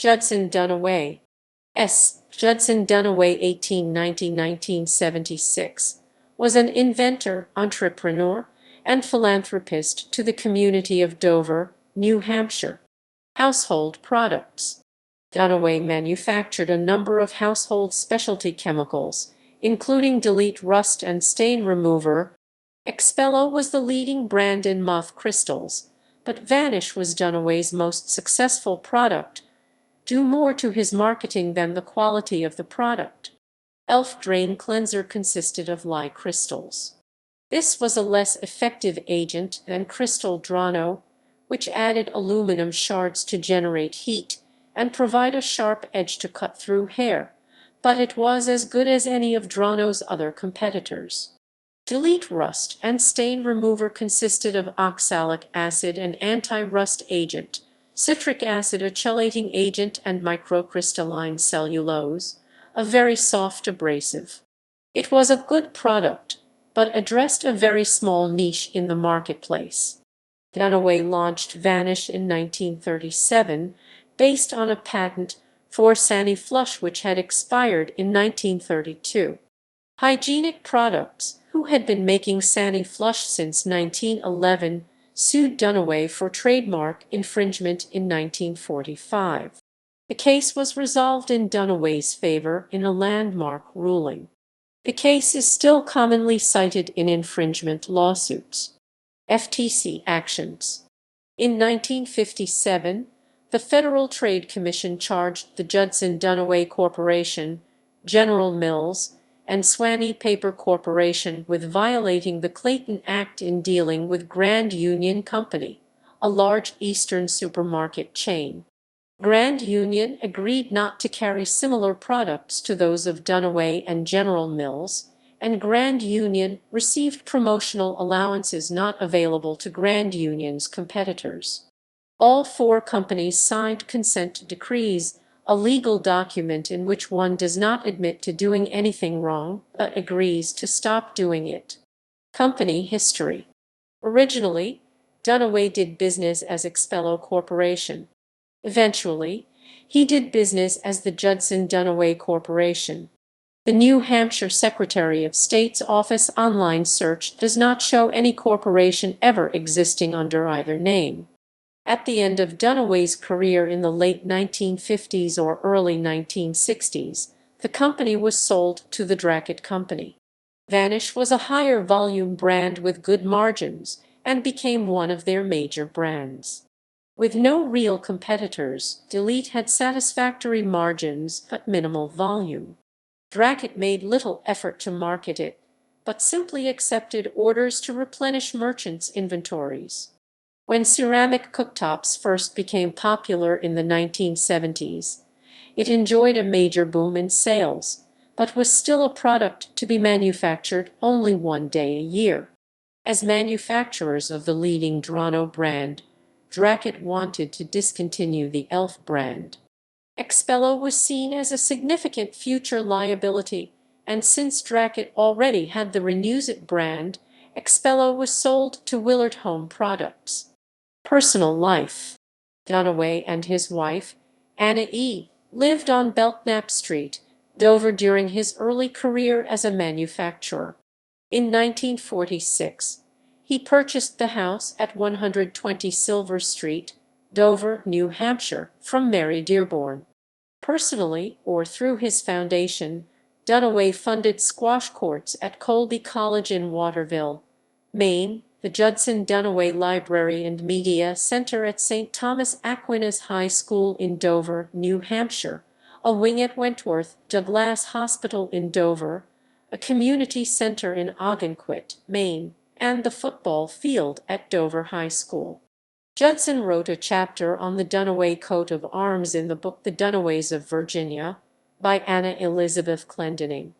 Judson Dunaway. Judson Dunaway 1890–1976 was an inventor, entrepreneur, and philanthropist to the community of Dover, New Hampshire. Household products. Dunaway manufactured a number of household specialty chemicals, including Delete Rust and Stain Remover. Expello was the leading brand in moth crystals, but Vanish was Dunaway's most successful product, due more to his marketing than the quality of the product. Elf Drain Cleanser consisted of lye crystals. This was a less effective agent than Crystal Drano, which added aluminum shards to generate heat and provide a sharp edge to cut through hair, but it was as good as any of Drano's other competitors. Delete Rust and Stain Remover consisted of oxalic acid, an anti-rust agent, citric acid, a chelating agent, and microcrystalline cellulose, a very soft abrasive. It was a good product, but addressed a very small niche in the marketplace. Dunaway launched Vanish in 1937, based on a patent for Sani Flush which had expired in 1932. Hygienic Products, who had been making Sani Flush since 1911, sued Dunaway for trademark infringement in 1945. The case was resolved in Dunaway's favor in a landmark ruling. The case is still commonly cited in infringement lawsuits. FTC actions. In 1957, the Federal Trade Commission charged the Judson Dunaway Corporation, General Mills, and Swanee Paper Corporation with violating the Clayton Act in dealing with Grand Union Company, a large Eastern supermarket chain. Grand Union agreed not to carry similar products to those of Dunaway and General Mills, and Grand Union received promotional allowances not available to Grand Union's competitors. All four companies signed consent decrees, a legal document in which one does not admit to doing anything wrong, but agrees to stop doing it. Company history. Originally, Dunaway did business as Expello Corporation. Eventually, he did business as the Judson Dunaway Corporation. The New Hampshire Secretary of State's office online search does not show any corporation ever existing under either name. At the end of Dunaway's career in the late 1950s or early 1960s, the company was sold to the Dracket Company. Vanish was a higher volume brand with good margins and became one of their major brands. With no real competitors, Delete had satisfactory margins but minimal volume. Dracket made little effort to market it, but simply accepted orders to replenish merchants' inventories. When ceramic cooktops first became popular in the 1970s, it enjoyed a major boom in sales, but was still a product to be manufactured only one day a year. As manufacturers of the leading Drano brand, Dracket wanted to discontinue the Elf brand. Expello was seen as a significant future liability, and since Dracket already had the Renewsit brand, Expello was sold to Willard Home Products. Personal life. Dunaway and his wife, Anna E., lived on Belknap Street, Dover during his early career as a manufacturer. In 1946, he purchased the house at 120 Silver Street, Dover, New Hampshire, from Mary Dearborn. Personally, or through his foundation, Dunaway funded squash courts at Colby College in Waterville, Maine, the Judson Dunaway Library and Media Center at St. Thomas Aquinas High School in Dover, New Hampshire, a wing at Wentworth Douglass Hospital in Dover, a community center in Ogunquit, Maine, and the football field at Dover High School. Judson wrote a chapter on the Dunaway coat of arms in the book The Dunaways of Virginia by Anna Elizabeth Clendening.